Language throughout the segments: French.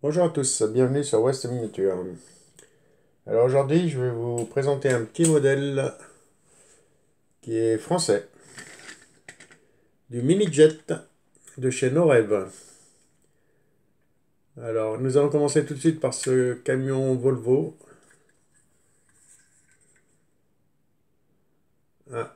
Bonjour à tous, bienvenue sur West Miniature. Alors aujourd'hui, je vais vous présenter un petit modèle qui est français, du mini-jet de chez Norev. Alors nous allons commencer tout de suite par ce camion Volvo, un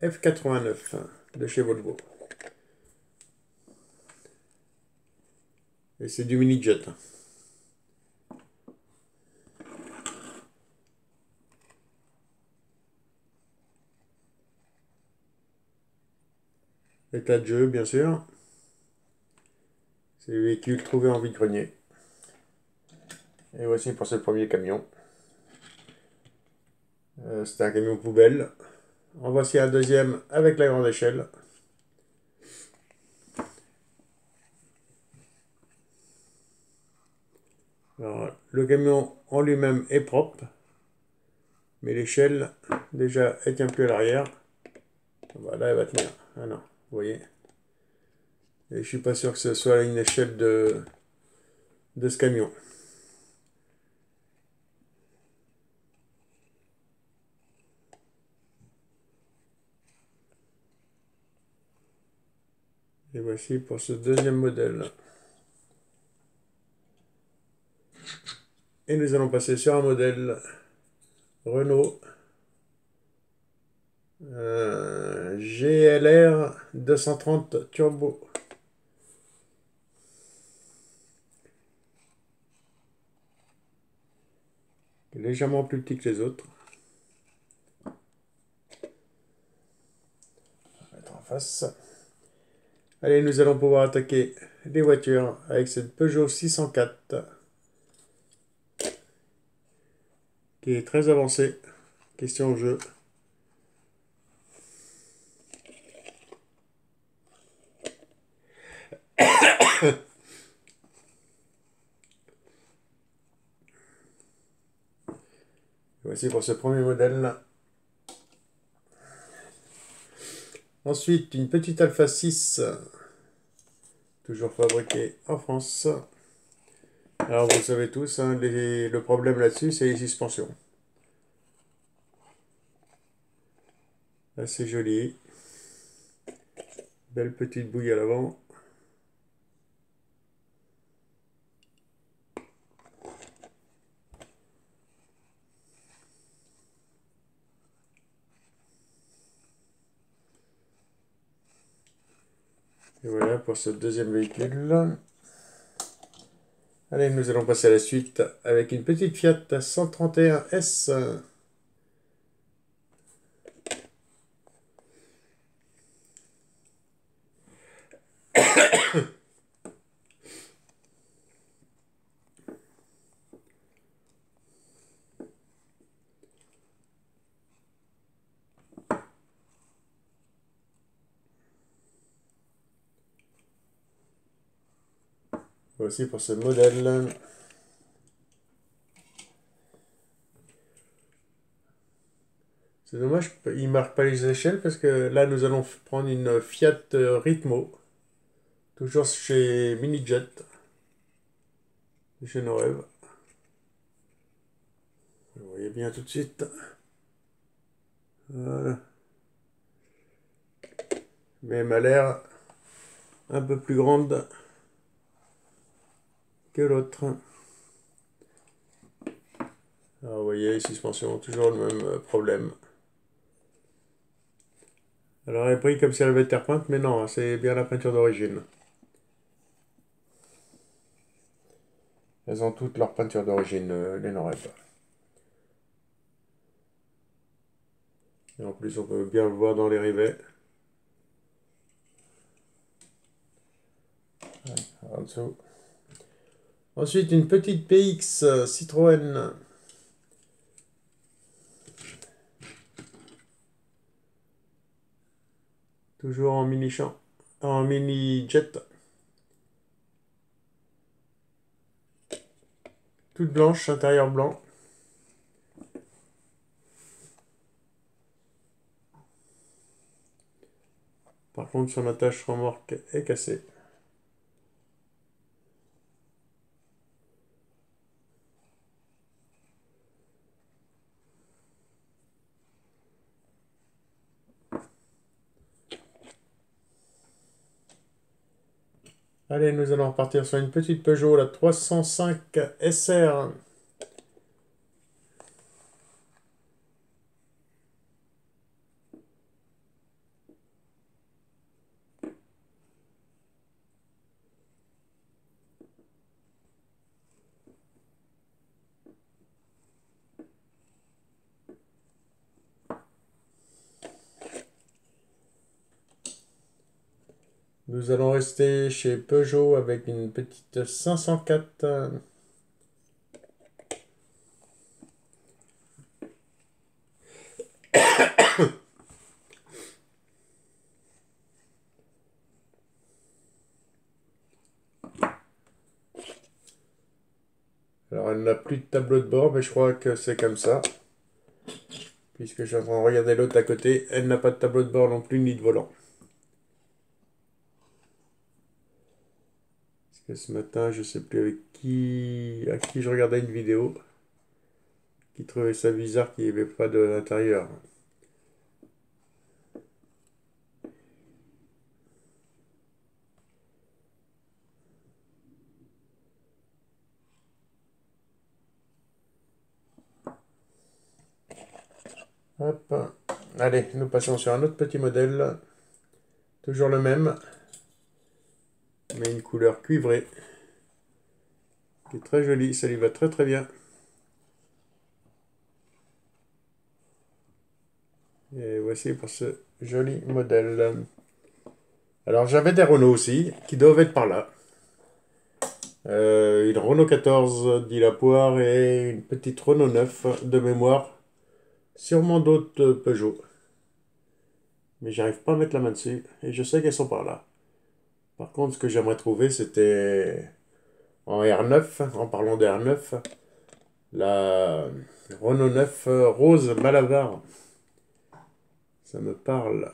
F89 de chez Volvo. Et c'est du mini-jet. État de jeu, bien sûr. C'est le véhicule trouvé en vide-grenier. Et voici pour ce premier camion. C'est un camion poubelle. En voici un deuxième avec la grande échelle. Alors, le camion en lui-même est propre, mais l'échelle déjà elle tient plus à l'arrière. Voilà, elle va tenir. Ah non, vous voyez. Et je suis pas sûr que ce soit une échelle de ce camion. Et voici pour ce deuxième modèle. Et nous allons passer sur un modèle Renault GLR 230 Turbo. Légèrement plus petit que les autres. On va mettre en face. Allez, nous allons pouvoir attaquer les voitures avec cette Peugeot 604 qui est très avancée. Question jeu. Voici pour ce premier modèle. Ensuite, une petite Alpha 6, toujours fabriquée en France. Alors, vous le savez tous, hein, le problème là-dessus, c'est les suspensions. Assez joli. Belle petite bouille à l'avant. Et voilà pour ce deuxième véhicule. Allez, nous allons passer à la suite avec une petite Fiat 131S. Voici pour ce modèle. C'est dommage qu'il ne marque pas les échelles parce que là, nous allons prendre une Fiat Ritmo. Toujours chez Minijet. Chez Norev. Vous voyez bien tout de suite. Voilà. Mais elle m'a l'air un peu plus grande que l'autre. Alors vous voyez, les suspensions, toujours le même problème. Alors elle est prise comme si elle avait terre peinte, mais non, c'est bien la peinture d'origine. Elles ont toutes leur peinture d'origine, les Norev. Et en plus, on peut bien le voir dans les rivets. En dessous. Ensuite, une petite PX Citroën. Toujours en mini champ, en mini jet. Toute blanche, intérieur blanc. Par contre, son attache remorque est cassée. Allez, nous allons repartir sur une petite Peugeot, la 305 SR. Nous allons rester chez Peugeot avec une petite 504. Alors, elle n'a plus de tableau de bord, mais je crois que c'est comme ça. Puisque je suis en train de regarder l'autre à côté, elle n'a pas de tableau de bord non plus, ni de volant. Parce que ce matin, je sais plus à qui je regardais une vidéo, qui trouvait ça bizarre qu'il n'y avait pas de l'intérieur. Hop. Allez, nous passons sur un autre petit modèle. Toujours le même, mais une couleur cuivrée. Qui est très joli, ça lui va très très bien. Et voici pour ce joli modèle. Alors j'avais des Renault aussi, qui doivent être par là. Une Renault 14 dit la poire et une petite Renault 9 de mémoire. Sûrement d'autres Peugeot. Mais j'arrive pas à mettre la main dessus. Et je sais qu'elles sont par là. Par contre, ce que j'aimerais trouver, c'était en R9, en parlant de R9, la Renault 9 rose Malabar. Ça me parle.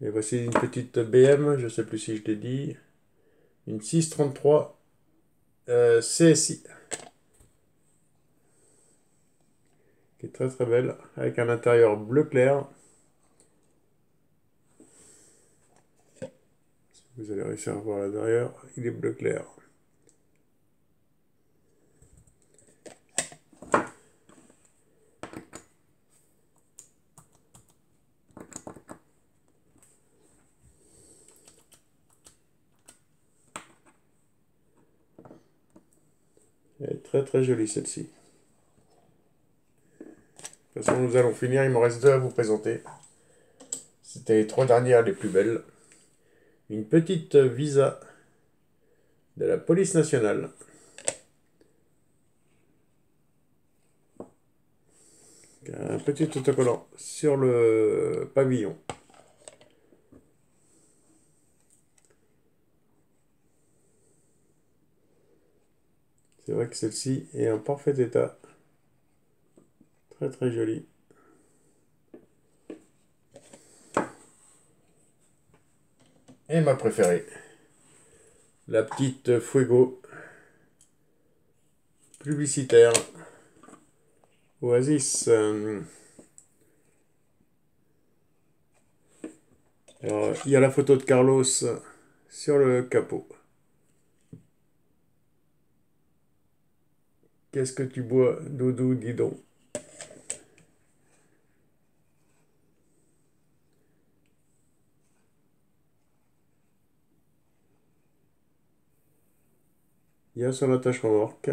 Et voici une petite BM, je sais plus si je l'ai dit. Une 633 CSI. Qui est très très belle, avec un intérieur bleu clair. Vous allez réussir à voir l'intérieur, il est bleu clair. Elle est très très jolie celle-ci. De toute façon, nous allons finir, il me reste deux à vous présenter. C'était les trois dernières les plus belles. Une petite Visa de la police nationale. Un petit autocollant sur le pavillon. C'est vrai que celle-ci est en parfait état. Très très jolie. Et ma préférée, la petite Fuego publicitaire Oasis. Alors, il y a la photo de Carlos sur le capot. Qu'est-ce que tu bois, Doudou, dis donc. Il y a son attache remorque.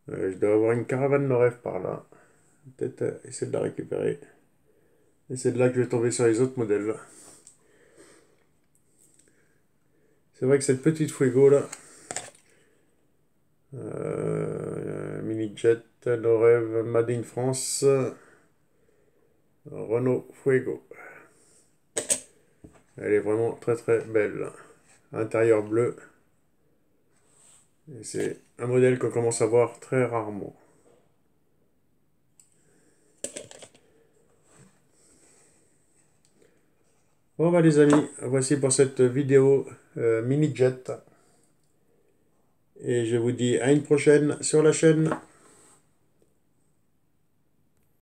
Je dois avoir une caravane de rêve par là. Peut-être essayer de la récupérer. Et c'est de là que je vais tomber sur les autres modèles. C'est vrai que cette petite Fuego là, mini jet, nos rêves Made in France, Renault Fuego. Elle est vraiment très très belle. Intérieur bleu. Et c'est un modèle qu'on commence à voir très rarement. Bon bah les amis, voici pour cette vidéo mini jet. Et je vous dis à une prochaine sur la chaîne.